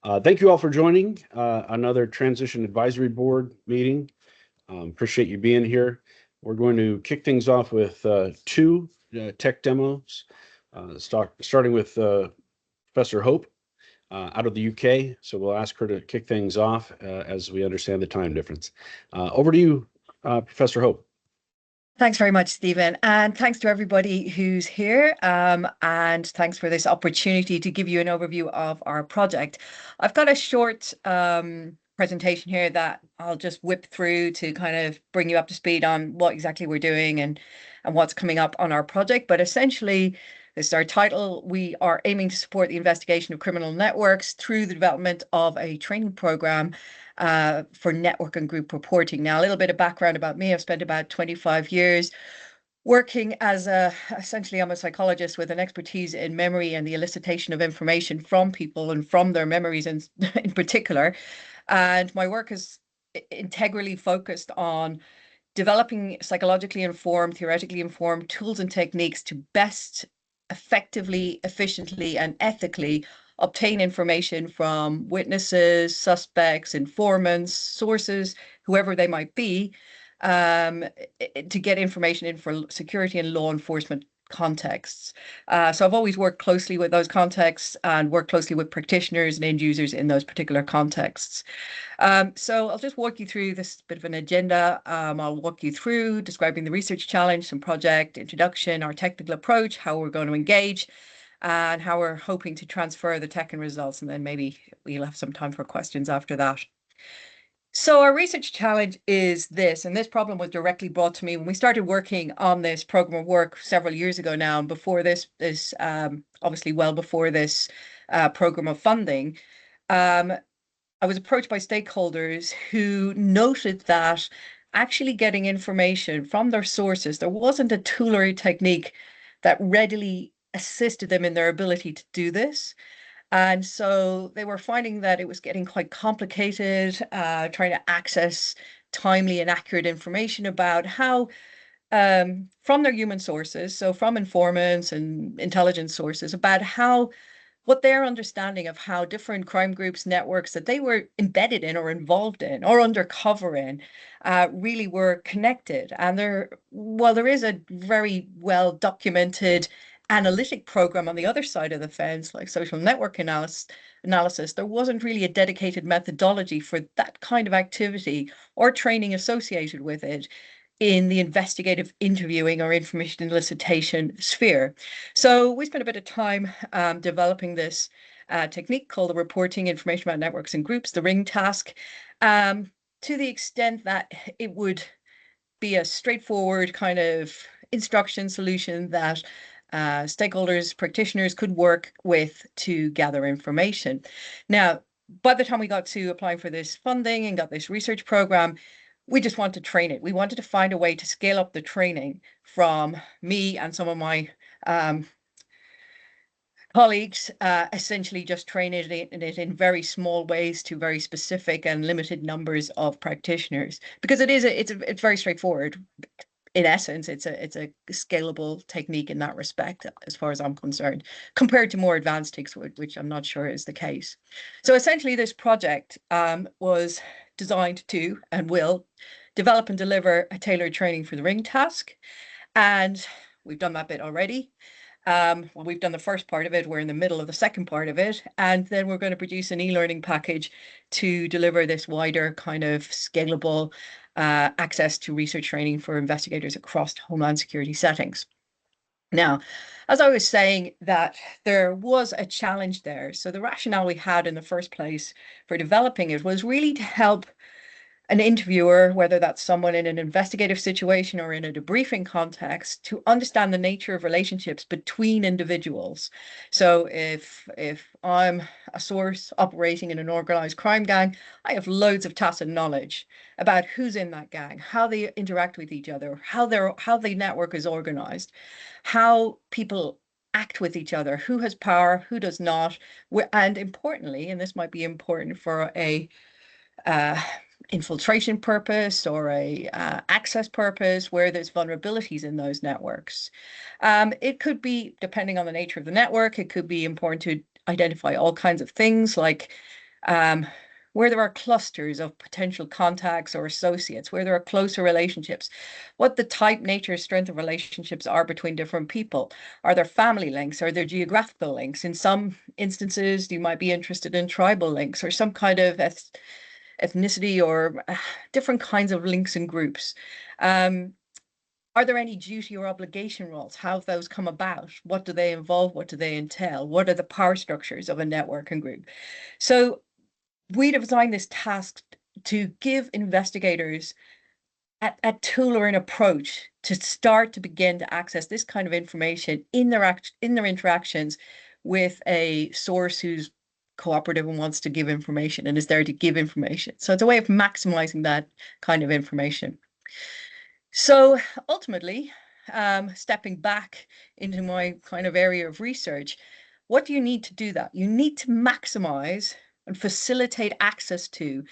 Thank you all for joining another Transition Advisory Board meeting. Appreciate you being here. We're going to kick things off with two tech demos, starting with Professor Hope out of the UK. So we'll ask her to kick things off as we understand the time difference. Over to you, Professor Hope. Thanks very much, Stephen. And thanks to everybody who's here. And thanks for this opportunity to give you an overview of our project. I've got a short presentation here that I'll just whip through to kind of bring you up to speed on what exactly we're doing and what's coming up on our project. But essentially, this is our title. We are aiming to support the investigation of criminal networks through the development of a training program for network and group reporting. Now, a little bit of background about me. I've spent about 25 years working as essentially I'm a psychologist with an expertise in memory and the elicitation of information from people and from their memories in particular. And my work is integrally focused on developing psychologically informed, theoretically informed tools and techniques to best effectively, efficiently, and ethically obtain information from witnesses, suspects, informants, sources, whoever they might be, to get information in for security and law enforcement contexts. So I've always worked closely with those contexts and worked closely with practitioners and end users in those particular contexts. So I'll just walk you through this bit of an agenda. I'll walk you through describing the research challenge, some project introduction, our technical approach, how we're going to engage, and how we're hoping to transfer the tech and results. And then maybe we'll have some time for questions after that. So our research challenge is this, and this problem was directly brought to me when we started working on this program of work several years ago now. And before this obviously well before this program of funding, I was approached by stakeholders who noted that actually getting information from their sources, there wasn't a tool or a technique that readily assisted them in their ability to do this. And so they were finding that it was getting quite complicated, trying to access timely and accurate information about how, from their human sources, so from informants and intelligence sources, about how what their understanding of how different crime groups, networks that they were embedded in or involved in or undercover in really were connected. And while there is a very well documented analytic program on the other side of the fence, like social network analysis, there wasn't really a dedicated methodology for that kind of activity or training associated with it in the investigative interviewing or information elicitation sphere. So we spent a bit of time developing this technique called the reporting information about networks and groups, the ring task, to the extent that it would be a straightforward kind of instruction solution that stakeholders, practitioners could work with to gather information. Now, by the time we got to applying for this funding and got this research program, we just wanted to train it. We wanted to find a way to scale up the training from me and some of my colleagues, essentially just train it in very small ways to very specific and limited numbers of practitioners, because it's very straightforward. In essence, it's a scalable technique in that respect, as far as I'm concerned, compared to more advanced techniques, which I'm not sure is the case. So essentially, this project was designed to and will develop and deliver a tailored training for the ring task. And we've done that bit already. Well, we've done the first part of it. We're in the middle of the second part of it. And then we're going to produce an e-learning package to deliver this wider kind of scalable access to research training for investigators across Homeland Security settings. Now, as I was saying, that there was a challenge there. So the rationale we had in the first place for developing it was really to help an interviewer, whether that's someone in an investigative situation or in a debriefing context, to understand the nature of relationships between individuals. So if I'm a source operating in an organized crime gang, I have loads of tacit knowledge about who's in that gang, how they interact with each other, how the network is organized, how people act with each other, who has power, who does not, and importantly, and this might be important for a infiltration purpose or a access purpose, where there's vulnerabilities in those networks. It could be, depending on the nature of the network, it could be important to identify all kinds of things like Um, where there are clusters of potential contacts or associates, where there are closer relationships, what the type, nature, strength of relationships are between different people. Are there family links? Are there geographical links? In some instances, you might be interested in tribal links or some kind of ethnicity or different kinds of links and groups. Are there any duty or obligation roles? How have those come about? What do they involve? What do they entail? What are the power structures of a network and group? So we designed this task to give investigators a tool or an approach to start to begin to access this kind of information in their interactions with a source who's cooperative and wants to give information and is there to give information. So it's a way of maximizing that kind of information. So ultimately, stepping back into my kind of area of research, what do you need to do that? You need to maximize and facilitate access to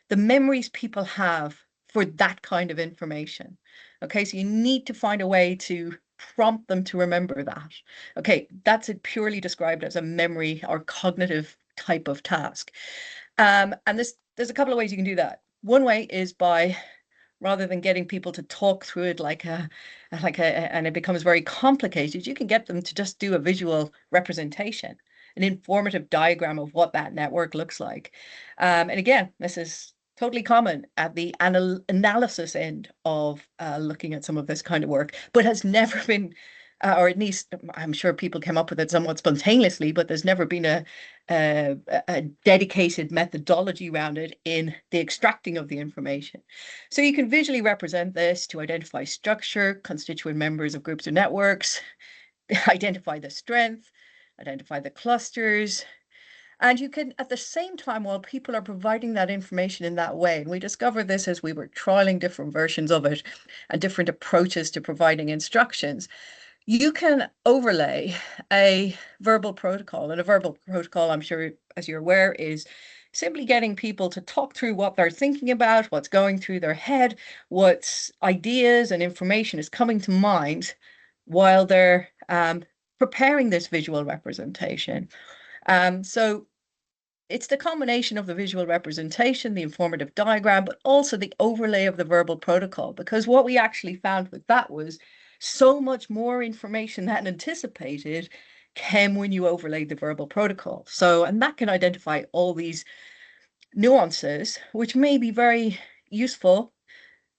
the memories people have for that kind of information. Okay, so you need to find a way to prompt them to remember that. Okay, that's it purely described as a memory or cognitive type of task. And there's a couple of ways you can do that. One way is by rather than getting people to talk through it and it becomes very complicated, you can get them to just do a visual representation, an informative diagram of what that network looks like. And again, this is totally common at the analysis end of looking at some of this kind of work, but has never been or at least I'm sure people came up with it somewhat spontaneously, but there's never been a dedicated methodology around it in the extracting of the information. So you can visually represent this to identify structure, constituent members of groups or networks, identify the strength, identify the clusters. And you can, at the same time, while people are providing that information in that way, and we discovered this as we were trialing different versions of it and different approaches to providing instructions, you can overlay a verbal protocol. And a verbal protocol, I'm sure, as you're aware, is simply getting people to talk through what they're thinking about, what's going through their head, what ideas and information is coming to mind while they're preparing this visual representation. So it's the combination of the visual representation, the informative diagram, but also the overlay of the verbal protocol. Because what we actually found with that was so much more information than anticipated came when you overlaid the verbal protocol. So, and that can identify all these nuances, which may be very useful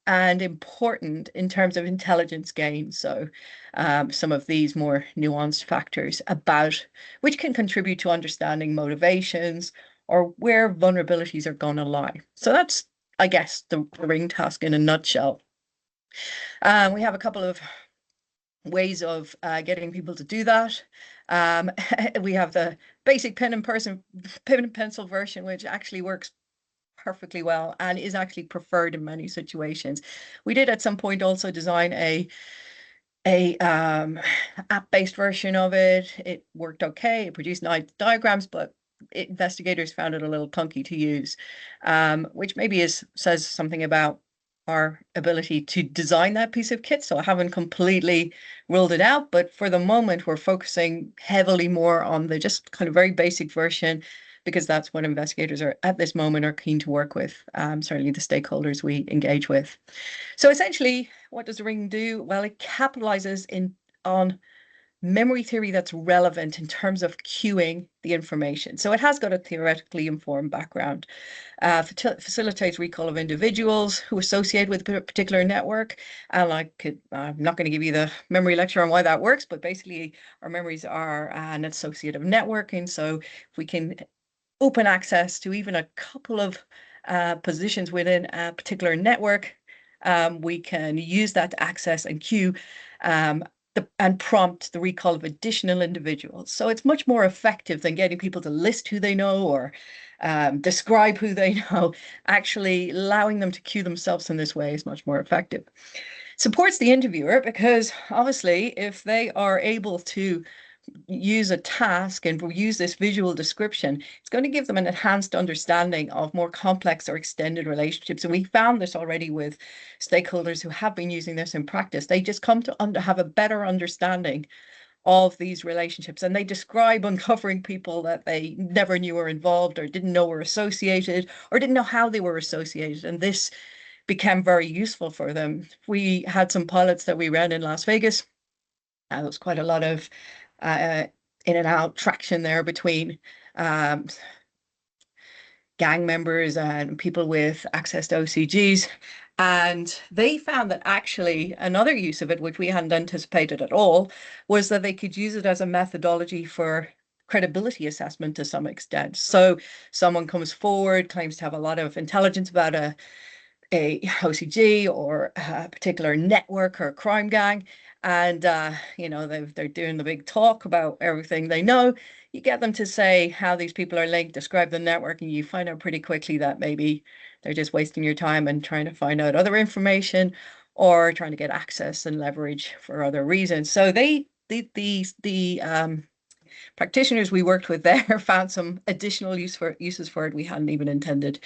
and important in terms of intelligence gain. So some of these more nuanced factors about which can contribute to understanding motivations or where vulnerabilities are going to lie. So that's, I guess, the ring task in a nutshell. We have a couple of ways of getting people to do that. We have the basic pen and pencil version, which actually works perfectly well and is actually preferred in many situations. We did at some point also design a app-based version of it. It worked okay. It produced nice diagrams, but investigators found it a little clunky to use, which maybe says something about our ability to design that piece of kit. So I haven't completely ruled it out, but for the moment, we're focusing heavily more on the just kind of very basic version because that's what investigators are at this moment are keen to work with, certainly the stakeholders we engage with. So essentially, what does the ring do? Well, it capitalizes on memory theory that's relevant in terms of queuing the information. So it has got a theoretically informed background, facilitates recall of individuals who associate with a particular network. And I'm not going to give you the memory lecture on why that works, but basically our memories are an associative networking. So if we can open access to even a couple of positions within a particular network, we can use that to access and queue and prompt the recall of additional individuals. So it's much more effective than getting people to list who they know or describe who they know. Actually allowing them to queue themselves in this way is much more effective. Supports the interviewer because obviously if they are able to use a task and use this visual description, it's going to give them an enhanced understanding of more complex or extended relationships. And we found this already with stakeholders who have been using this in practice. They just come to have a better understanding of these relationships, and they describe uncovering people that they never knew were involved or didn't know were associated or didn't know how they were associated. And this became very useful for them. We had some pilots that we ran in Las Vegas. There was quite a lot of in and out traction there between um, gang members and people with access to OCGs. And they found that actually another use of it, which we hadn't anticipated at all, was that they could use it as a methodology for credibility assessment to some extent. So someone comes forward, claims to have a lot of intelligence about a OCG or a particular network or crime gang, and they're doing the big talk about everything they know. You get them to say how these people are linked, describe the network, and you find out pretty quickly that maybe they're just wasting your time and trying to find out other information or trying to get access and leverage for other reasons. So the practitioners we worked with there found some additional uses for it we hadn't even intended.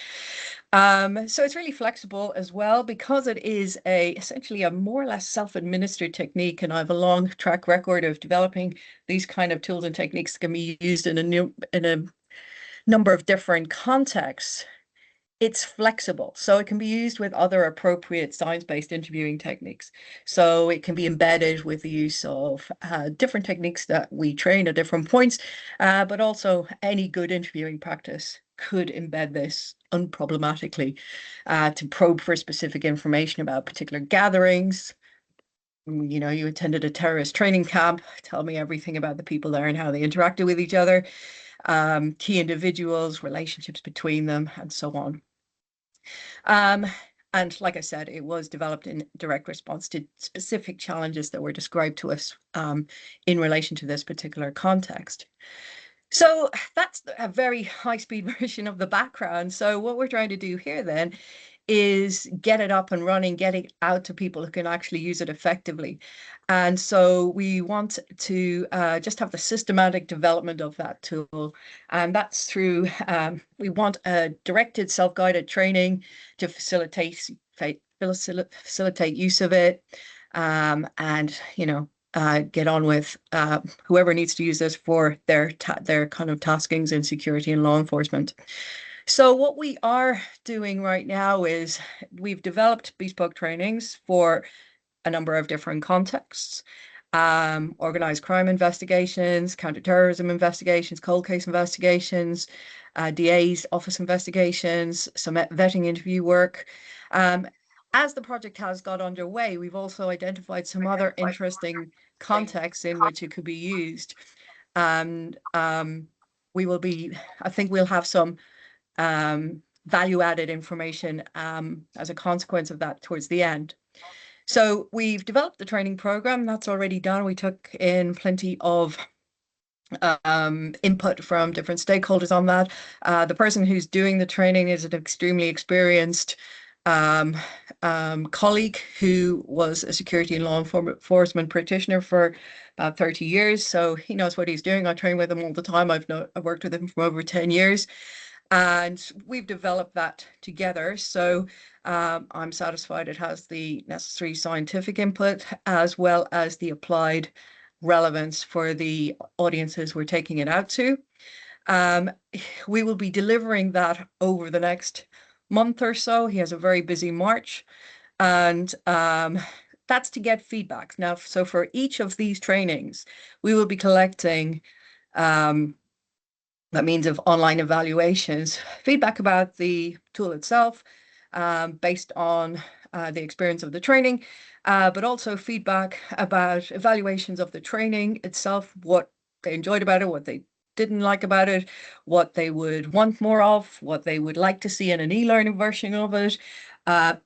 So it's really flexible as well because it is essentially a more or less self-administered technique, and I have a long track record of developing these kind of tools and techniques that can be used in a number of different contexts. It's flexible, so it can be used with other appropriate science-based interviewing techniques. So it can be embedded with the use of different techniques that we train at different points, but also any good interviewing practice could embed this unproblematically to probe for specific information about particular gatherings. You attended a terrorist training camp, tell me everything about the people there and how they interacted with each other, key individuals, relationships between them, and so on. And like I said, it was developed in direct response to specific challenges that were described to us in relation to this particular context. So that's a very high-speed version of the background. So what we're trying to do here then is get it up and running, get it out to people who can actually use it effectively. And so we want to just have the systematic development of that tool. And that's through, we want a directed self-guided training to facilitate use of it. And, get on with whoever needs to use this for their kind of taskings in security and law enforcement. So what we are doing right now is we've developed bespoke trainings for a number of different contexts. Organized crime investigations, counterterrorism investigations, cold case investigations, DA's office investigations, some vetting interview work. As the project has got underway, we've also identified some other interesting contexts in which it could be used. And I think we'll have some value-added information as a consequence of that towards the end. So we've developed the training program that's already done. We took in plenty of input from different stakeholders on that. The person who's doing the training is an extremely experienced colleague who was a security and law enforcement practitioner for about 30 years. So he knows what he's doing. I train with him all the time. I've worked with him for over 10 years. And we've developed that together. So I'm satisfied it has the necessary scientific input as well as the applied relevance for the audiences we're taking it out to. We will be delivering that over the next month or so. He has a very busy March, and that's to get feedback. Now, so for each of these trainings, we will be collecting that means of online evaluations, feedback about the tool itself, based on the experience of the training, but also feedback about evaluations of the training itself, what they enjoyed about it, what they didn't like about it, what they would want more of, what they would like to see in an e-learning version of it,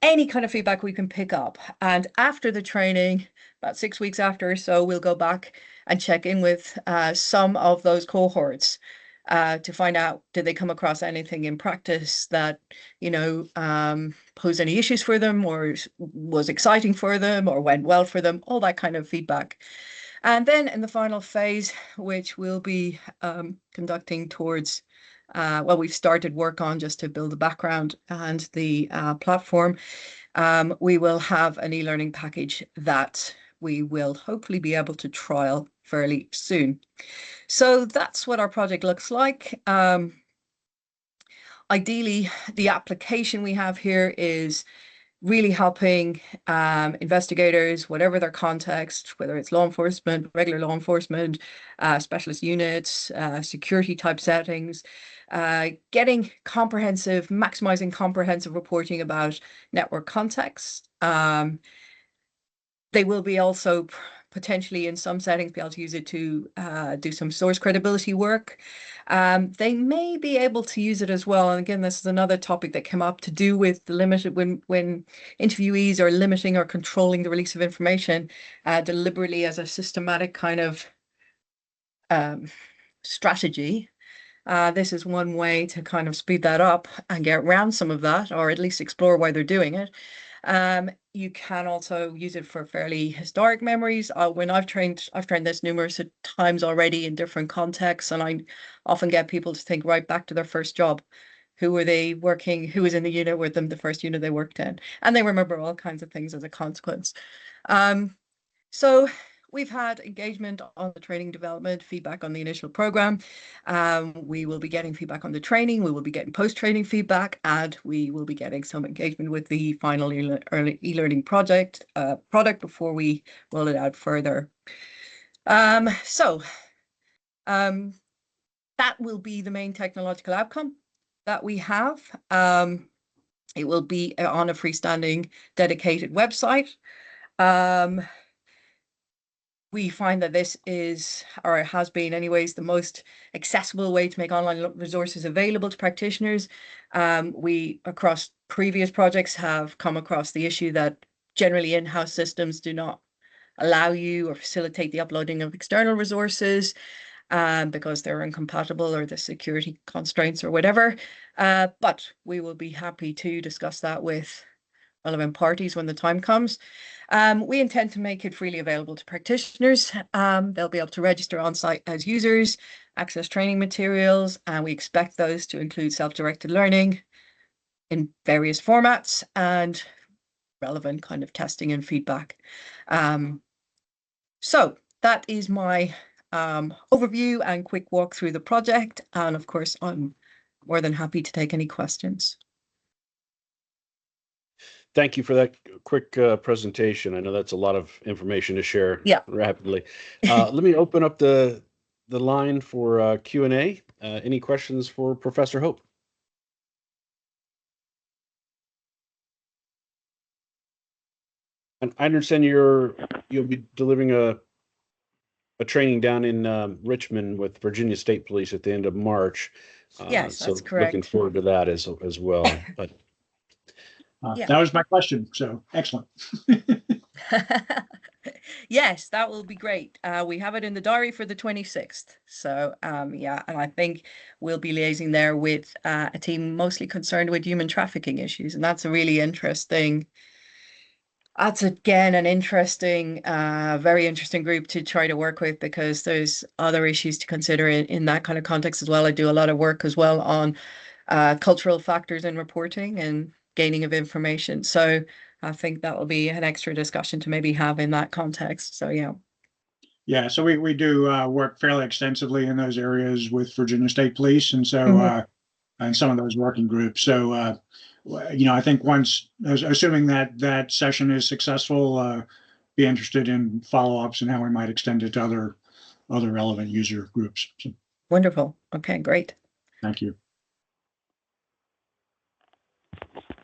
any kind of feedback we can pick up. And after the training, about 6 weeks after or so, we'll go back and check in with some of those cohorts to find out, did they come across anything in practice that, posed any issues for them or was exciting for them or went well for them, all that kind of feedback. And then in the final phase, which we'll be conducting towards, we've started work on just to build the background and the platform, we will have an e-learning package that we will hopefully be able to trial fairly soon. So that's what our project looks like. Ideally, the application we have here is really helping investigators, whatever their context, whether it's law enforcement, regular law enforcement, specialist units, security type settings, getting maximizing comprehensive reporting about network context. They will be also potentially in some settings be able to use it to do some source credibility work. They may be able to use it as well. And again, this is another topic that came up to do with the limited when interviewees are limiting or controlling the release of information deliberately as a systematic kind of strategy. This is one way to kind of speed that up and get around some of that, or at least explore why they're doing it. You can also use it for fairly historic memories. When I've trained this numerous times already in different contexts, and I often get people to think right back to their first job. Who were they working? Who was in the unit with them, the first unit they worked in? And they remember all kinds of things as a consequence. So we've had engagement on the training development, feedback on the initial program. We will be getting feedback on the training. We will be getting post-training feedback, and we will be getting some engagement with the final e-learning product before we roll it out further. That will be the main technological outcome that we have. It will be on a freestanding, dedicated website. We find that this is, or has been anyways, the most accessible way to make online resources available to practitioners. We, across previous projects, have come across the issue that generally in-house systems do not allow you or facilitate the uploading of external resources because they're incompatible or the security constraints or whatever. But we will be happy to discuss that with relevant parties when the time comes. We intend to make it freely available to practitioners. They'll be able to register on site as users, access training materials, and we expect those to include self-directed learning in various formats and relevant kind of testing and feedback. So that is my overview and quick walk through the project. And of course, I'm more than happy to take any questions. Thank you for that quick presentation. I know that's a lot of information to share rapidly. Let me open up the line for Q&A. Any questions for Professor Hope? And I understand you'll be delivering a training down in Richmond with Virginia State Police at the end of March. Yes, that's correct. Looking forward to that as well. But that was my question. So excellent. Yes, that will be great. We have it in the diary for the 26th. So yeah, and I think we'll be liaising there with a team mostly concerned with human trafficking issues. And that's a really interesting, that's again an interesting, very interesting group to try to work with because there's other issues to consider in that kind of context as well. I do a lot of work as well on cultural factors in reporting and gaining of information. So I think that will be an extra discussion to maybe have in that context. So yeah. Yeah, so we do work fairly extensively in those areas with Virginia State Police, and so and some of those working groups. So I think once, assuming that session is successful, be interested in follow-ups and how we might extend it to other relevant user groups. So, wonderful. Okay, great. Thank you.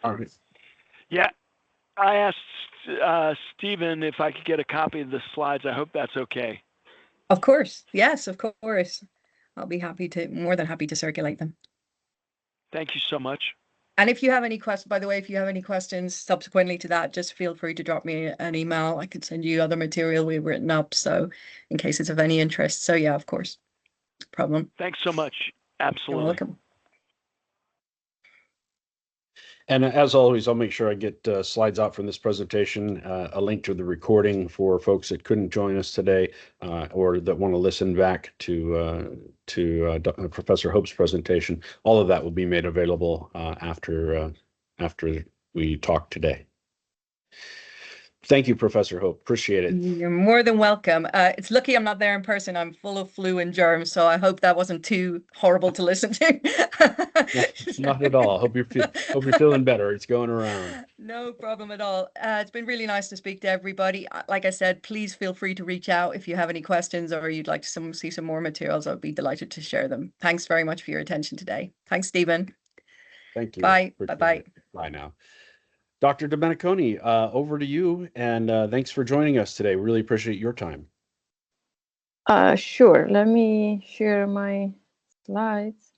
All right. Yeah, I asked Stephen if I could get a copy of the slides. I hope that's okay. Of course. Yes, of course. I'll be more than happy to circulate them. Thank you so much. And if you have any questions, by the way, if you have any questions subsequently to that, just feel free to drop me an email. I can send you other material we've written up. So in case it's of any interest. So yeah, of course. No problem. Thanks so much. Absolutely. You're welcome. And as always, I'll make sure I get slides out from this presentation, a link to the recording for folks that couldn't join us today or that want to listen back to Professor Hope's presentation. All of that will be made available after we talk today. Thank you, Professor Hope. Appreciate it. You're more than welcome. It's lucky I'm not there in person. I'm full of flu and germs, so I hope that wasn't too horrible to listen to. Not at all. Hope you're feeling better. It's going around. No problem at all. It's been really nice to speak to everybody. Like I said, please feel free to reach out if you have any questions or you'd like to see some more materials. I'd be delighted to share them. Thanks very much for your attention today. Thanks, Stephen. Thank you. Bye. Appreciate Bye-bye. it. Bye now. Dr. Domeniconi, over to you, and thanks for joining us today. Really appreciate your time. Sure. Let me share my slides.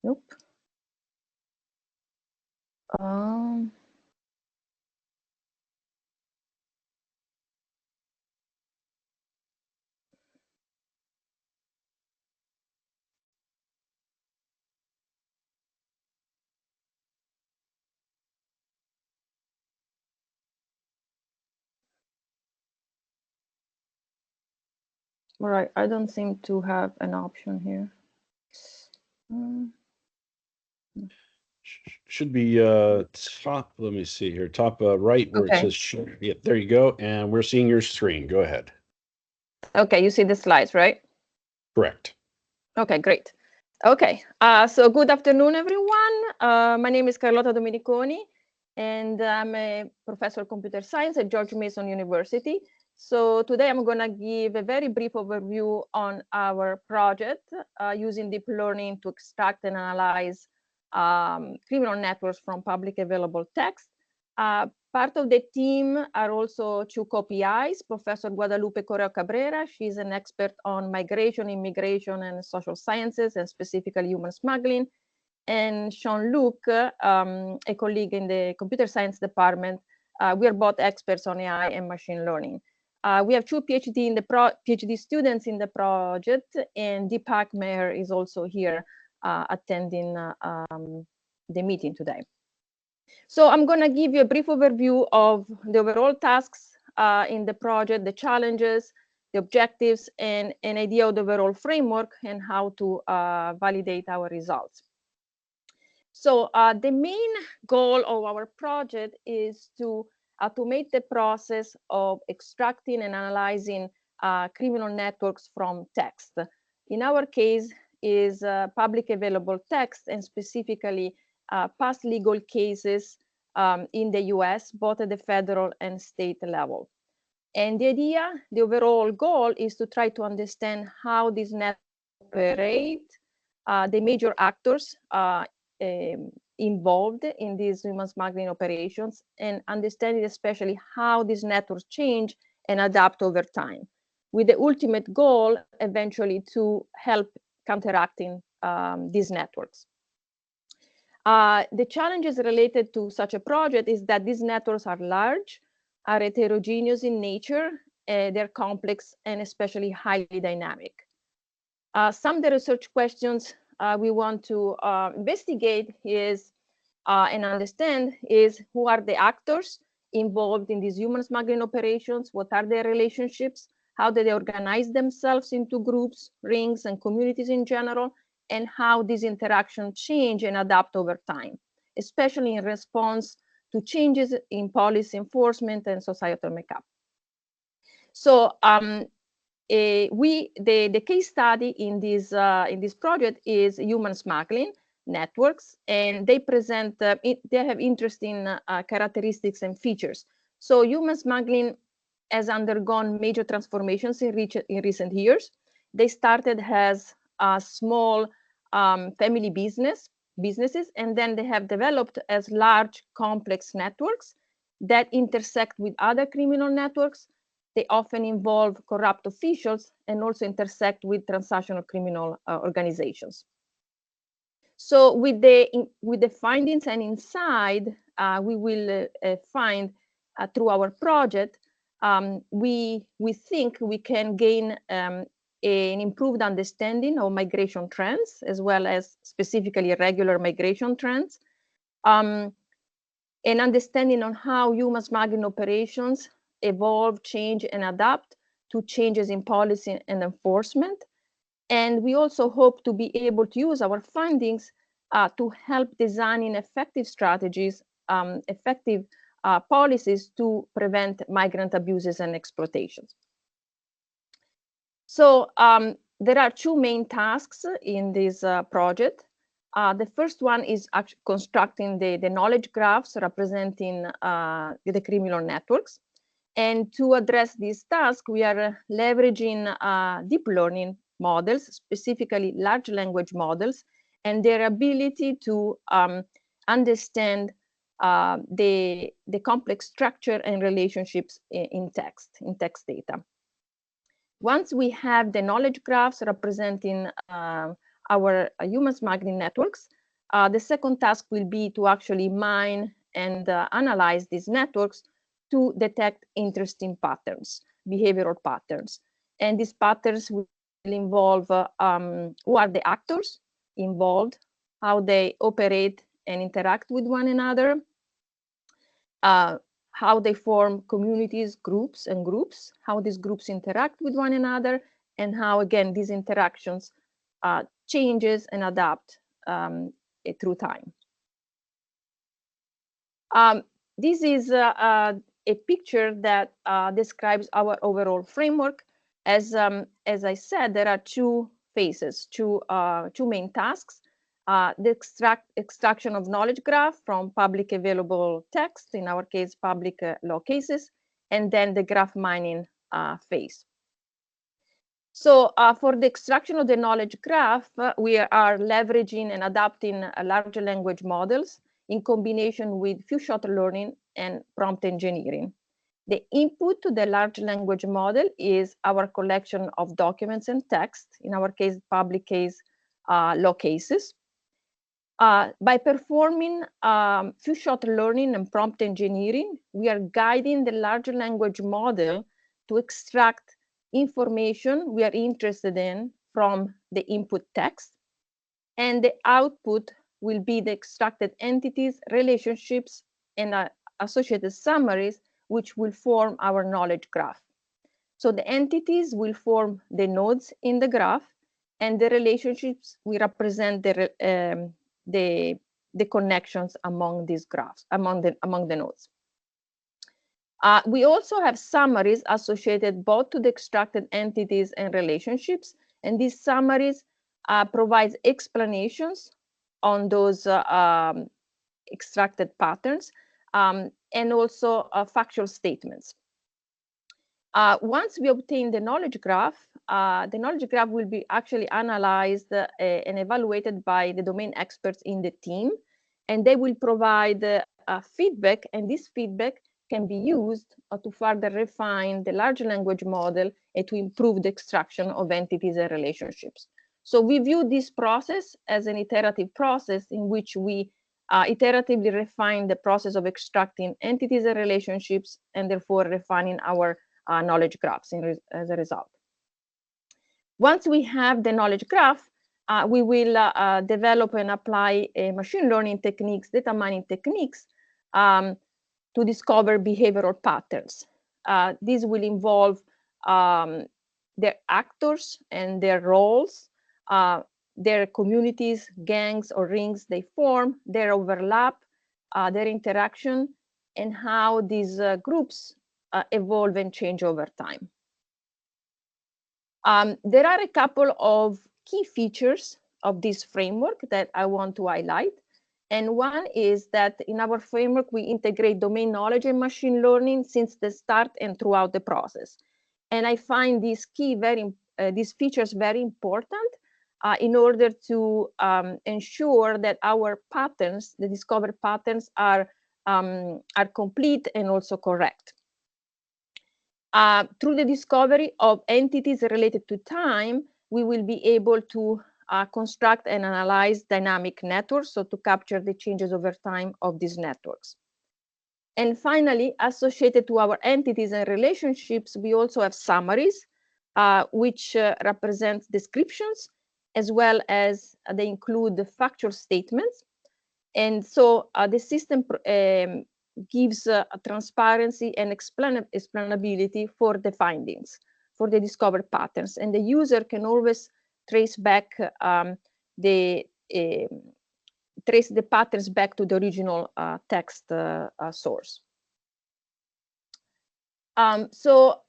Nope. All right, I don't seem to have an option here. Should be top, let me see here, top right where it Okay. says share. Yep, there you go. And we're seeing your screen. Go ahead. Okay, you see the slides, right? Correct. Okay, great. Okay, so good afternoon, everyone. My name is Carlotta Domeniconi, and I'm a professor of computer science at George Mason University. So today I'm going to give a very brief overview on our project using deep learning to extract and analyze criminal networks from public available text. Part of the team are also two co-PIs, Professor Guadalupe Correo Cabrera. She's an expert on migration, immigration, and social sciences, and specifically human smuggling. And Sean Luke, a colleague in the computer science department. We are both experts on AI and machine learning. We have two PhD students in the project, and Deepak Meher is also here attending the meeting today. So I'm going to give you a brief overview of the overall tasks in the project, the challenges, the objectives, and an idea of the overall framework and how to validate our results. So the main goal of our project is to automate the process of extracting and analyzing criminal networks from text. In our case is public available text, and specifically past legal cases in the US, both at the federal and state level. And the idea, the overall goal is to try to understand how these networks operate, the major actors involved in these human smuggling operations, and understanding especially how these networks change and adapt over time, with the ultimate goal eventually to help counteracting these networks. The challenges related to such a project is that these networks are large, are heterogeneous in nature, they're complex, and especially highly dynamic. Some of the research questions we want to investigate is and understand is who are the actors involved in these human smuggling operations, what are their relationships, how do they organize themselves into groups, rings, and communities in general, and how these interactions change and adapt over time, especially in response to changes in policy enforcement and societal makeup. So the case study in this project is human smuggling networks, and they present they have interesting characteristics and features. So human smuggling has undergone major transformations in recent years. They started as small family businesses, and then they have developed as large complex networks that intersect with other criminal networks. They often involve corrupt officials and also intersect with transnational criminal organizations. So with the findings and insight we will find through our project, we think we can gain an improved understanding of migration trends, as well as specifically irregular migration trends, an understanding on how human smuggling operations evolve, change, and adapt to changes in policy and enforcement. And we also hope to be able to use our findings to help designing effective strategies effective policies to prevent migrant abuses and exploitations. So there are two main tasks in this project. The first one is constructing the knowledge graphs representing the criminal networks. And to address this task, we are leveraging deep learning models, specifically large language models, and their ability to understand the complex structure and relationships in text data. Once we have the knowledge graphs representing our human smuggling networks, the second task will be to actually mine and analyze these networks to detect interesting patterns, behavioral patterns. And these patterns will involve who are the actors involved, how they operate and interact with one another, how they form communities, groups, how these groups interact with one another, and how, again, these interactions changes and adapt through time. This is a picture that describes our overall framework. As I said, there are two phases, two main tasks. The extraction of knowledge graph from public available text, in our case, public law cases, and then the graph mining phase. So for the extraction of the knowledge graph, we are leveraging and adapting large language models in combination with few-shot learning and prompt engineering. The input to the large language model is our collection of documents and text, in our case, public case law cases. By performing few-shot learning and prompt engineering, we are guiding the large language model to extract information we are interested in from the input text, and the output will be the extracted entities, relationships, and associated summaries, which will form our knowledge graph. So the entities will form the nodes in the graph, and the relationships will represent the connections among these graphs, among the nodes. We also have summaries associated both to the extracted entities and relationships, and these summaries provide explanations on those extracted patterns and also factual statements. Once we obtain the knowledge graph will be actually analyzed and evaluated by the domain experts in the team, and they will provide feedback, and this feedback can be used to further refine the large language model and to improve the extraction of entities and relationships. So we view this process as an iterative process in which we iteratively refine the process of extracting entities and relationships, and therefore refining our knowledge graphs as a result. Once we have the knowledge graph, we will develop and apply machine learning techniques, data mining techniques, to discover behavioral patterns. These will involve their actors and their roles, their communities, gangs, or rings they form, their overlap, their interaction, and how these groups evolve and change over time. There are a couple of key features of this framework that I want to highlight. And one is that in our framework, we integrate domain knowledge and machine learning since the start and throughout the process. And I find these features very important in order to ensure that our patterns, the discovered patterns, are complete and also correct. Through the discovery of entities related to time, we will be able to construct and analyze dynamic networks, so to capture the changes over time of these networks. And finally, associated to our entities and relationships, we also have summaries, which represent descriptions, as well as they include the factual statements. And so the system gives transparency and explainability for the findings, for the discovered patterns. And the user can always trace back trace the patterns back to the original text source. So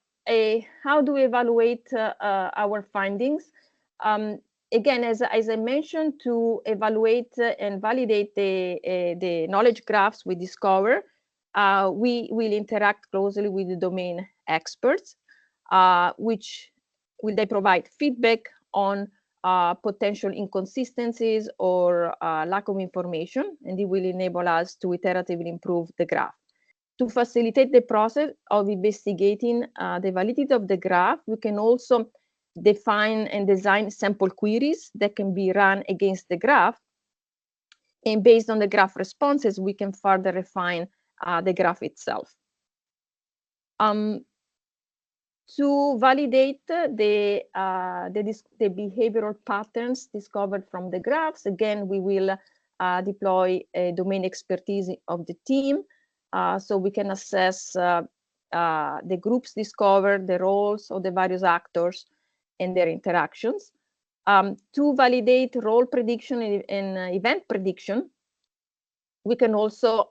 how do we evaluate our findings? Again, as I mentioned, to evaluate and validate the knowledge graphs we discover, we will interact closely with the domain experts, which they provide feedback on potential inconsistencies or lack of information, and it will enable us to iteratively improve the graph. To facilitate the process of investigating the validity of the graph, we can also define and design sample queries that can be run against the graph. And based on the graph responses, we can further refine the graph itself. To validate the behavioral patterns discovered from the graphs, again, we will deploy a domain expertise of the team, so we can assess the groups discovered, the roles of the various actors and their interactions. To validate role prediction and event prediction, we can also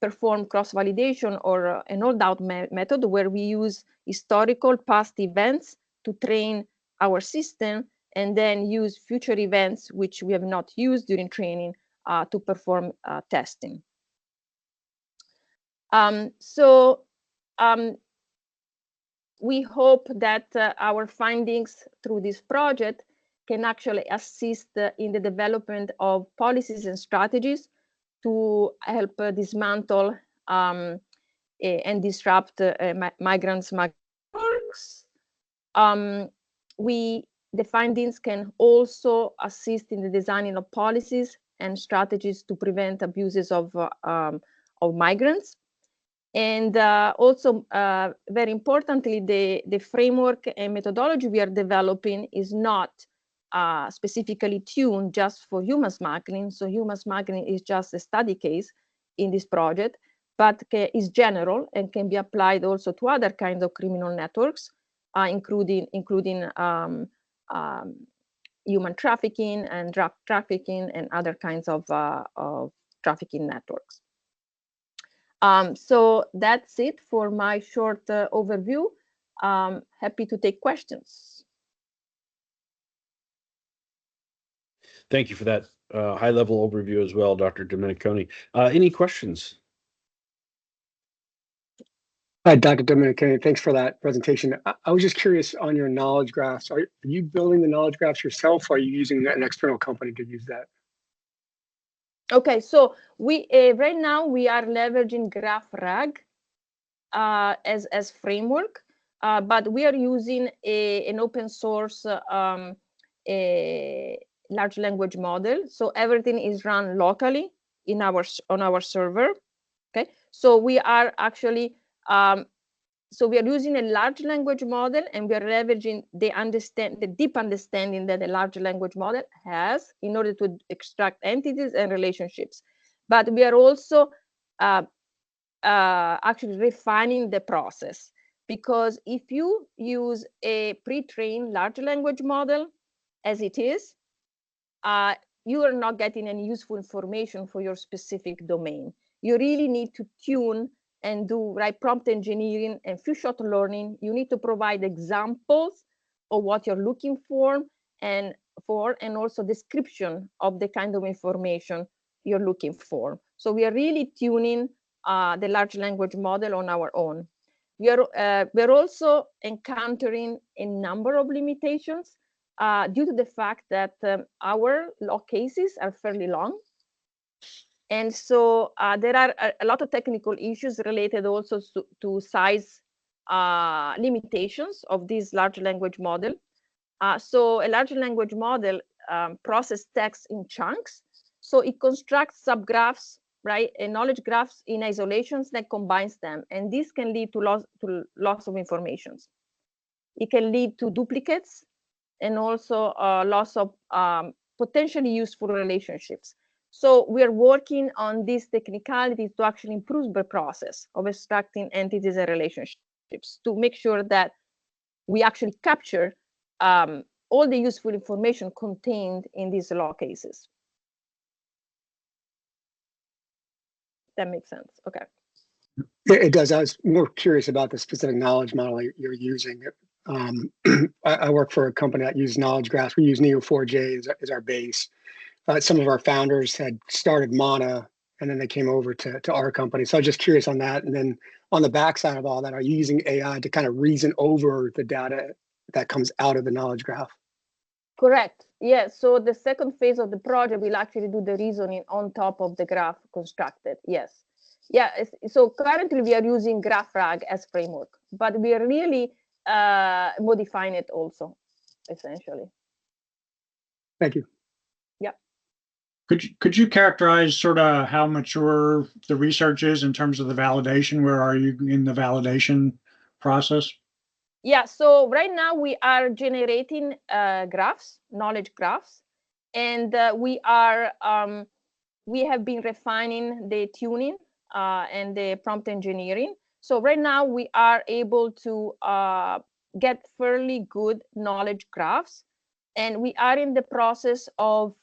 perform cross-validation or an hold-out method, where we use historical past events to train our system and then use future events which we have not used during training to perform testing. We hope that our findings through this project can actually assist in the development of policies and strategies to help dismantle and disrupt migrants' networks. The findings can also assist in the designing of policies and strategies to prevent abuses of migrants. And also, very importantly, the framework and methodology we are developing is not specifically tuned just for human smuggling. So human smuggling is just a study case in this project, but is general and can be applied also to other kinds of criminal networks, including human trafficking and drug trafficking and other kinds of trafficking networks. So that's it for my short overview. Happy to take questions. Thank you for that high-level overview as well, Dr. Domeniconi. Any questions? Hi, Dr. Domeniconi. Thanks for that presentation. I was just curious on your knowledge graphs. Are you building the knowledge graphs yourself, or are you using an external company to use that? Okay, so we right now we are leveraging GraphRag as framework, but we are using an open source large language model. So everything is run locally on our server. Okay, so we are actually so we are using a large language model, and we are leveraging the deep understanding that a large language model has in order to extract entities and relationships. But we are also actually refining the process, because if you use a pre-trained large language model as it is, you are not getting any useful information for your specific domain. You really need to tune and do prompt engineering and few-shot learning. You need to provide examples of what you're looking for, and also description of the kind of information you're looking for. So we are really tuning the large language model on our own. We're also encountering a number of limitations due to the fact that our log cases are fairly long. And so there are a lot of technical issues related also to size limitations of this large language model. So a large language model processes text in chunks. So it constructs subgraphs, and knowledge graphs in isolations that combines them. And this can lead to loss of information. It can lead to duplicates and also loss of potentially useful relationships. So we are working on these technicalities to actually improve the process of extracting entities and relationships, to make sure that we actually capture all the useful information contained in these law cases. that makes sense. Okay. It does. I was more curious about the specific knowledge model you're using. I work for a company that uses knowledge graphs. We use Neo4j as our base. Some of our founders had started Mana, and then they came over to our company. So I was just curious on that. And then on the backside of all that, are you using AI to kind of reason over the data that comes out of the knowledge graph? Correct. Yes. So the second phase of the project will actually do the reasoning on top of the graph constructed. Yes. Yeah. So currently we are using GraphRag as framework, but we are really modifying it also, essentially. Thank you. Yeah. Could you characterize sort of how mature the research is in terms of the validation? Where are you in the validation process? Yeah, so right now we are generating graphs, knowledge graphs, and we have been refining the tuning and the prompt engineering. So right now we are able to get fairly good knowledge graphs, and we are in the process of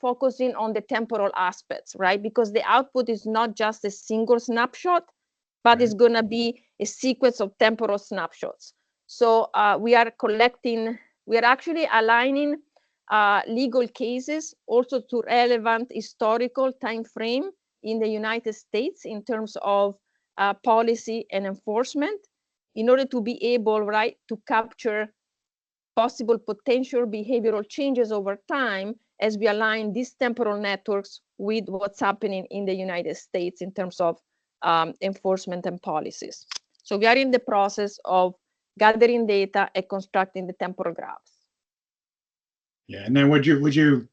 focusing on the temporal aspects, right? Because the output is not just a single snapshot, but it's going to be a sequence of temporal snapshots. So we are actually aligning legal cases also to relevant historical time frame in the United States in terms of policy and enforcement in order to be able, right, to capture possible potential behavioral changes over time as we align these temporal networks with what's happening in the United States in terms of enforcement and policies. So we are in the process of gathering data and constructing the temporal graphs. Yeah, and then would you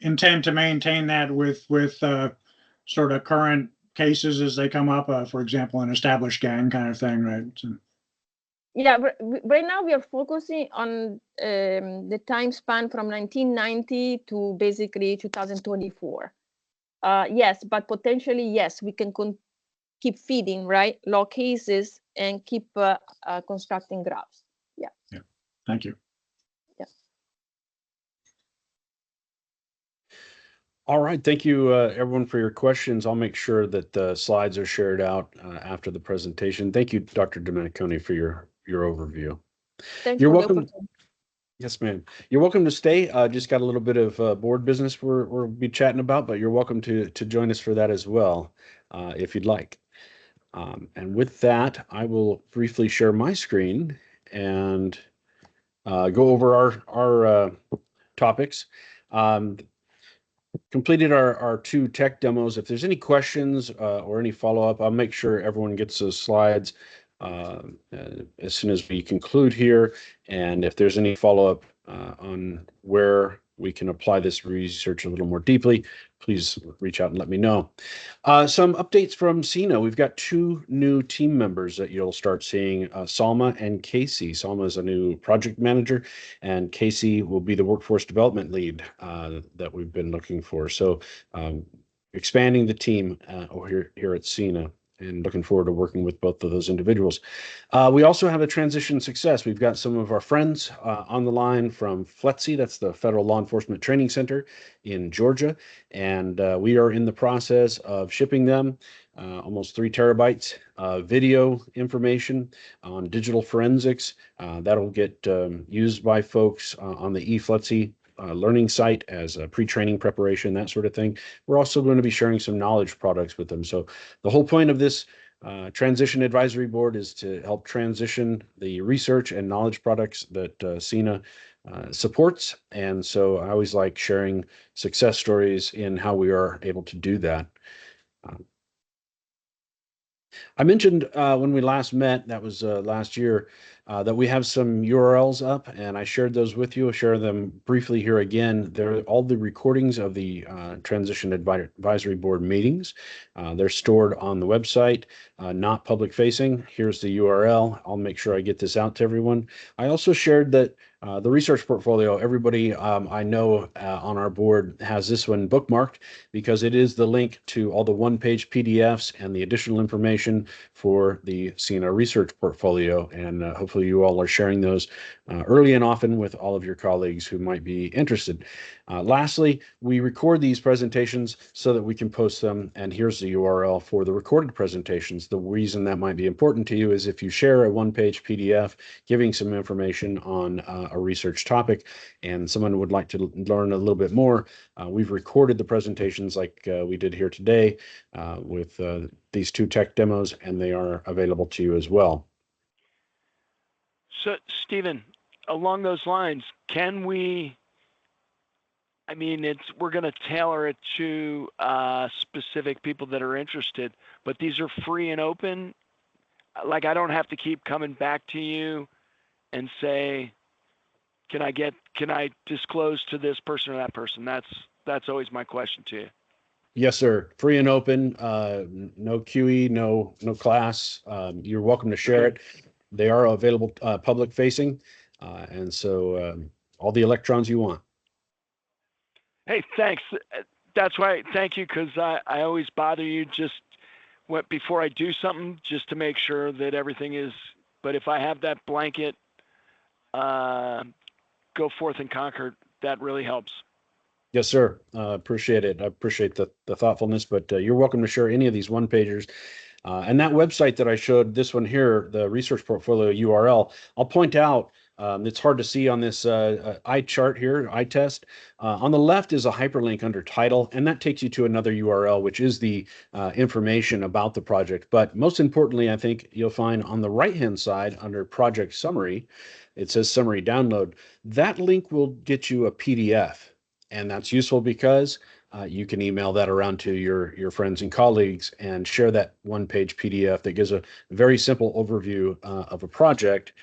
intend to maintain that with sort of current cases as they come up, for example, an established gang kind of thing, right? So, yeah, right now we are focusing on the time span from 1990 to basically 2024. Yes, but potentially, yes, we can keep feeding, right, law cases and keep constructing graphs. Yeah. Yeah. Thank you. Yeah. All right. Thank you, everyone, for your questions. I'll make sure that the slides are shared out after the presentation. Thank you, Dr. Domeniconi, for your overview. Thanks. You're for the welcome. opportunity. Yes, ma'am. You're welcome to stay. Just got a little bit of board business we'll be chatting about, but you're welcome to join us for that as well, if you'd like. And with that, I will briefly share my screen and go over our topics. Completed our two tech demos. If there's any questions or any follow-up, I'll make sure everyone gets those slides as soon as we conclude here. And if there's any follow-up on where we can apply this research a little more deeply, please reach out and let me know. Some updates from CINA. We've got two new team members that you'll start seeing, Salma and Casey. Salma is a new project manager, and Casey will be the workforce development lead that we've been looking for. So expanding the team here at CINA, and looking forward to working with both of those individuals. We also have a transition success. We've got some of our friends on the line from FLETC, that's the Federal Law Enforcement Training Center in Georgia, and we are in the process of shipping them almost 3 terabytes video information on digital forensics. That'll get used by folks on the eFLETC learning site as a pre-training preparation, that sort of thing. We're also going to be sharing some knowledge products with them. So the whole point of this transition advisory board is to help transition the research and knowledge products that CINA supports. And so I always like sharing success stories in how we are able to do that. I mentioned when we last met, that was last year, that we have some URLs up, and I shared those with you. I'll share them briefly here again. They're all the recordings of the Transition Advisory Board meetings. They're stored on the website, not public facing. Here's the URL. I'll make sure I get this out to everyone. I also shared that The research portfolio, everybody I know on our board has this one bookmarked because it is the link to all the one-page PDFs and the additional information for the CINA research portfolio. And hopefully you all are sharing those early and often with all of your colleagues who might be interested. Lastly, we record these presentations so that we can post them, and here's the URL for the recorded presentations. The reason that might be important to you is if you share a one-page PDF giving some information on a research topic and someone would like to learn a little bit more, we've recorded the presentations like we did here today with these 2 tech demos, and they are available to you as well. So, Stephen, along those lines, can we, I mean, we're going to tailor it to specific people that are interested, but these are free and open. Like, I don't have to keep coming back to you and say, can I disclose to this person or that person? That's always my question to you. Yes, sir. Free and open, no QE, no class. You're welcome to share it. They are available public facing, and so all the electrons you want. Hey, thanks. That's why, thank you, because I always bother you just before I do something, just to make sure that everything is, but if I have that blanket, go forth and conquer, that really helps. Yes, sir. Appreciate it. I appreciate the thoughtfulness, but you're welcome to share any of these one-pagers. And that website that I showed, this one here, the research portfolio URL, I'll point out, it's hard to see on this eye chart here, eye test. On the left is a hyperlink under title, and that takes you to another URL, which is the information about the project. But most importantly, I think you'll find on the right-hand side under project summary, it says summary download. That link will get you a PDF. And that's useful because you can email that around to your friends and colleagues and share that one-page PDF that gives a very simple overview of a project.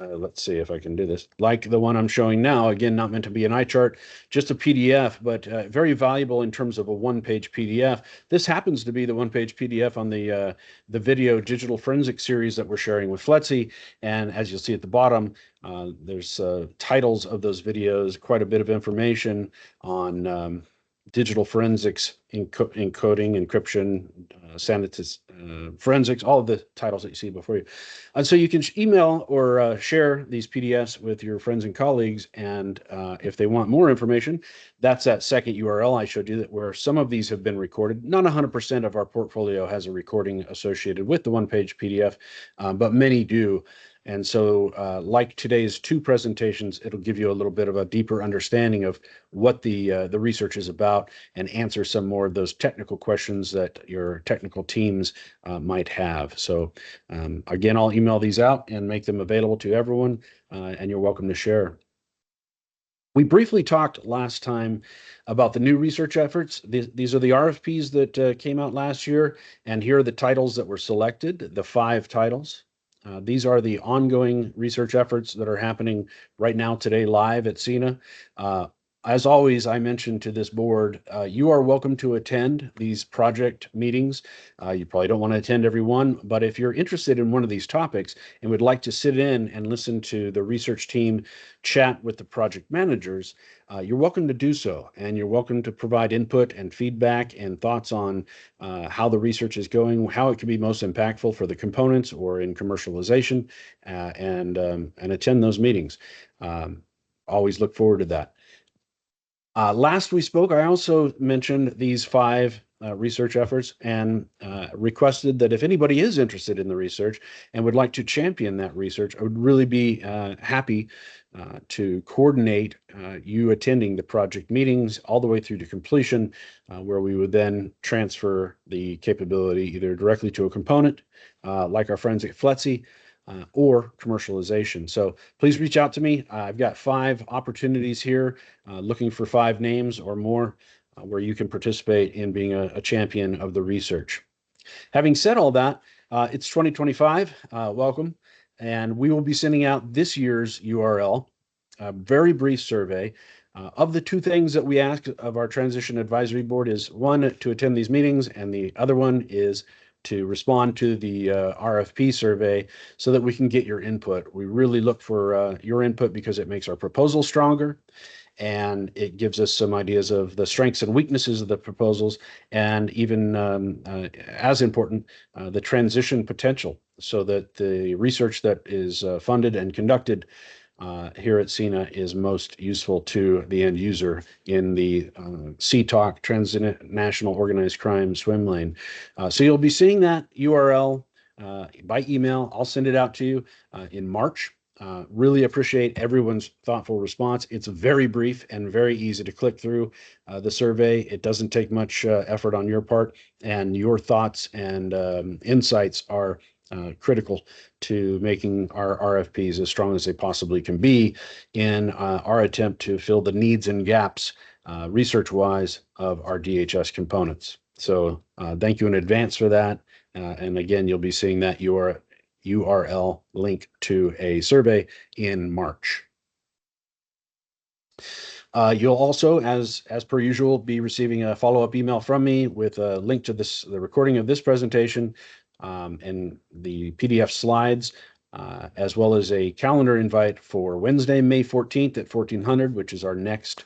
Let's see if I can do this. Like the one I'm showing now, again, not meant to be an eye chart, just a PDF, but very valuable in terms of a one-page PDF. This happens to be the one-page PDF on the video digital forensic series that we're sharing with FLETC. And as you'll see at the bottom, there's titles of those videos, quite a bit of information on digital forensics, encoding, encryption, forensics, all of the titles that you see before you. And so you can email or share these PDFs with your friends and colleagues. And if they want more information, that's that second URL I showed you, that where some of these have been recorded. Not 100% of our portfolio has a recording associated with the one-page PDF, but many do. And so like today's 2 presentations, it'll give you a little bit of a deeper understanding of what the research is about and answer some more of those technical questions that your technical teams might have. So again, I'll email these out and make them available to everyone, and you're welcome to share. We briefly talked last time about the new research efforts. These are the RFPs that came out last year, and here are the titles that were selected, the 5 titles. These are the ongoing research efforts that are happening right now today live at CINA. As always, I mentioned to this board, you are welcome to attend these project meetings. You probably don't want to attend every one, but if you're interested in one of these topics and would like to sit in and listen to the research team chat with the project managers, you're welcome to do so. And you're welcome to provide input and feedback and thoughts on how the research is going, how it can be most impactful for the components or in commercialization, and attend those meetings. Always look forward to that. Last we spoke, I also mentioned these 5 research efforts and requested that if anybody is interested in the research and would like to champion that research, I would really be happy to coordinate you attending the project meetings all the way through to completion, where we would then transfer the capability either directly to a component, like our friends at FLETC, or commercialization. So please reach out to me. I've got 5 opportunities here, looking for 5 names or more where you can participate in being a champion of the research. Having said all that, it's 2025. Welcome. And we will be sending out this year's URL, a very brief survey. Of the 2 things that we ask of our transition advisory board is, 1, to attend these meetings, and the other one is to respond to the RFP survey so that we can get your input. We really look for your input because it makes our proposal stronger, and it gives us some ideas of the strengths and weaknesses of the proposals, and even as important, the transition potential, so that the research that is funded and conducted here at CINA is most useful to the end user in the CTOC, Transnational Organized Crime swim lane. So you'll be seeing that URL by email. I'll send it out to you in March. Really appreciate everyone's thoughtful response. It's very brief and very easy to click through the survey. It doesn't take much effort on your part, and your thoughts and insights are critical to making our RFPs as strong as they possibly can be in our attempt to fill the needs and gaps research-wise of our DHS components. So thank you in advance for that. And again, you'll be seeing that URL link to a survey in March. You'll also, as per usual, be receiving a follow-up email from me with a link to the recording of this presentation and the PDF slides, as well as a calendar invite for Wednesday, May 14th at 1400, which is our next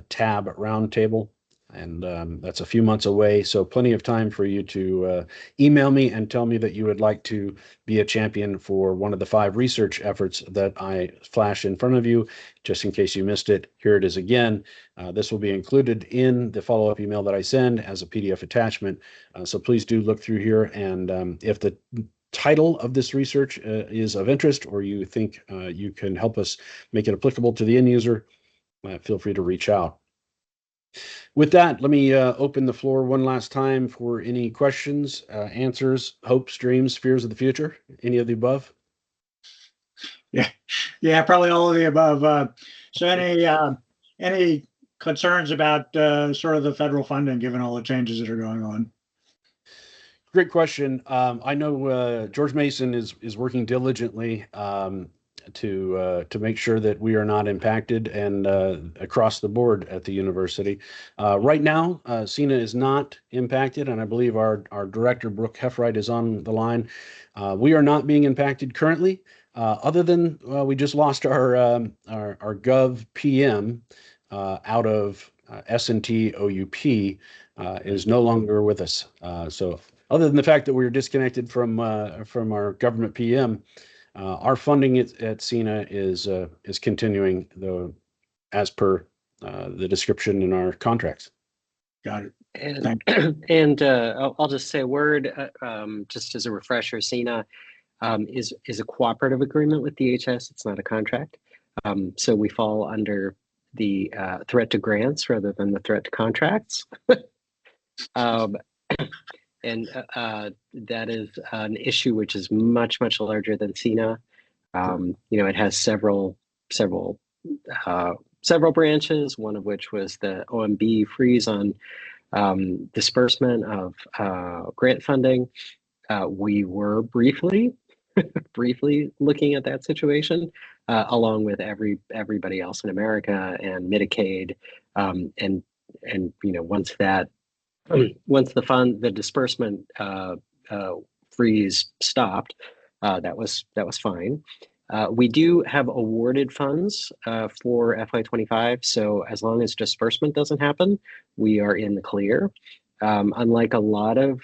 TAB roundtable. And that's a few months away, so plenty of time for you to email me and tell me that you would like to be a champion for one of the 5 research efforts that I flash in front of you. Just in case you missed it, here it is again. This will be included in the follow-up email that I send as a PDF attachment. So please do look through here, and if the title of this research is of interest, or you think you can help us make it applicable to the end user, feel free to reach out. With that, let me open the floor one last time for any questions, answers, hopes, dreams, fears of the future. Any of the above? Yeah, probably all of the above. So any concerns about sort of the federal funding, given all the changes that are going on? Great question. I know George Mason is working diligently to make sure that we are not impacted, and across the board at the university. Right now, CINA is not impacted, and I believe our director, Brooke Heffright, is on the line. We are not being impacted currently, other than we just lost our Gov PM out of S&T OUP is no longer with us. So other than the fact that we were disconnected from our government PM, our funding at CINA is continuing as per the description in our contracts. Got it. And I'll just say a word, just as a refresher. CINA is a cooperative agreement with DHS. It's not a contract. So we fall under the threat to grants rather than the threat to contracts. And that is an issue which is much, much larger than CINA. It has several branches, one of which was the OMB freeze on disbursement of grant funding. We were briefly looking at that situation, along with everybody else in America and Medicaid, and once the disbursement freeze stopped, that was fine. We do have awarded funds for FY25, so as long as disbursement doesn't happen, we are in the clear. Unlike a lot of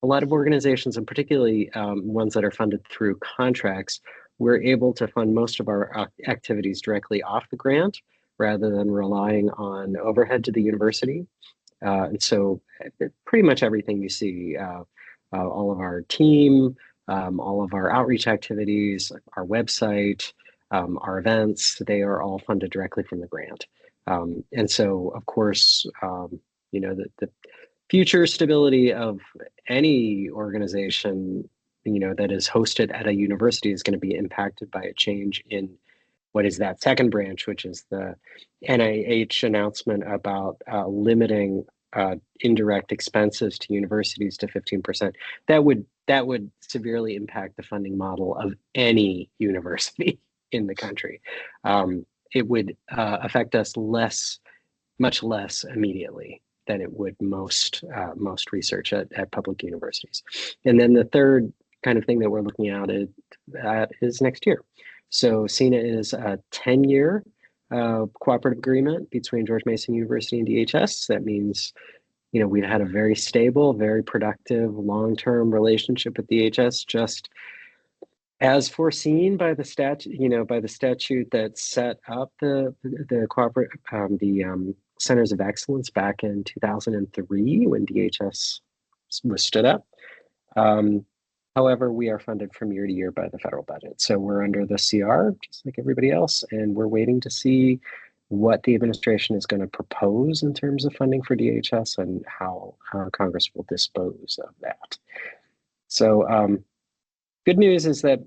organizations, and particularly ones that are funded through contracts, we're able to fund most of our activities directly off the grant rather than relying on overhead to the university. And so pretty much everything you see, all of our team, all of our outreach activities, our website, our events, they are all funded directly from the grant. And so, of course, the future stability of any organization, that is hosted at a university is going to be impacted by a change in what is that second branch, which is the NIH announcement about limiting indirect expenses to universities to 15%. That would severely impact the funding model of any university in the country. It would affect us much less immediately. it would most research at public universities. And then the third kind of thing that we're looking at is next year. So CINA is a 10-year cooperative agreement between George Mason University and DHS. That means, we've had a very stable, very productive, long-term relationship with DHS, just as foreseen by the statute that set up the Centers of Excellence back in 2003 when DHS was stood up. However, we are funded from year to year by the federal budget. So we're under the CR, just like everybody else, and we're waiting to see what the administration is going to propose in terms of funding for DHS and how Congress will dispose of that. So good news is that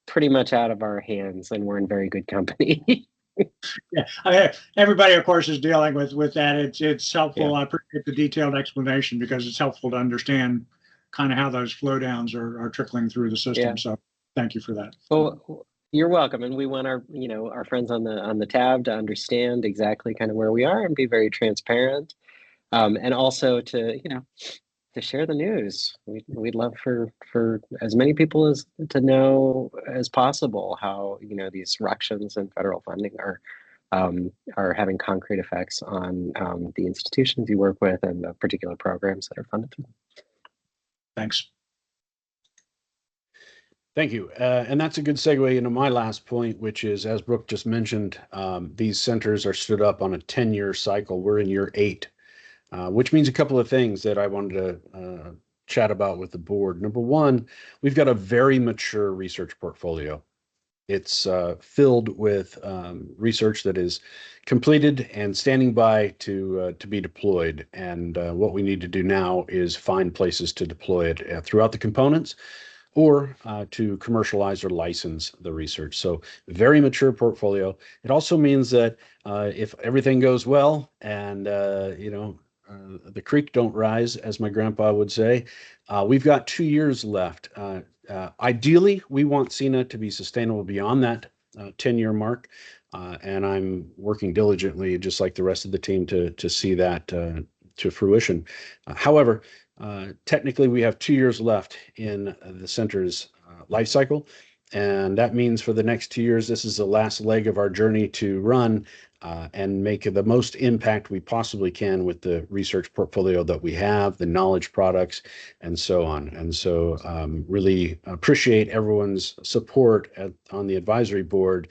pretty much out of our hands, and we're in very good company. Yeah, everybody, of course, is dealing with that. It's helpful. Yeah. I appreciate the detailed explanation because it's helpful to understand kind of how those flow downs are trickling through the system. Yeah. So thank you for that. Well, you're welcome, and we want our friends on the tab to understand exactly kind of where we are and be very transparent, and also to share the news. We'd love for as many people to know as possible how these ructions in federal funding are having concrete effects on the institutions you work with and the particular programs that are funded through them. Thanks. Thank you. And that's a good segue into my last point, which is, as Brooke just mentioned, these centers are stood up on a 10-year cycle. We're in year 8, which means a couple of things that I wanted to chat about with the board. Number one, we've got a very mature research portfolio. It's filled with research that is completed and standing by to be deployed. And what we need to do now is find places to deploy it throughout the components or to commercialize or license the research. So very mature portfolio. It also means that if everything goes well and, the creek don't rise, as my grandpa would say, we've got 2 years left. Ideally, we want CINA to be sustainable beyond that 10-year mark. And I'm working diligently, just like the rest of the team, to see that to fruition. However, technically, we have 2 years left in the center's life cycle. And that means for the next 2 years, this is the last leg of our journey to run and make the most impact we possibly can with the research portfolio that we have, the knowledge products, and so on. And so really appreciate everyone's support on the advisory board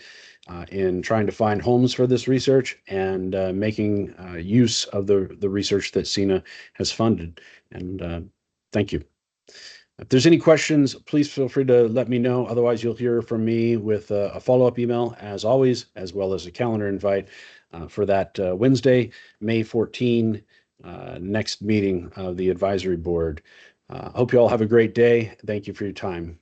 in trying to find homes for this research and making use of the research that CINA has funded. And thank you. If there's any questions, please feel free to let me know. Otherwise, you'll hear from me with a follow-up email, as always, as well as a calendar invite for that Wednesday, May 14, next meeting of the advisory board. Hope you all have a great day. Thank you for your time.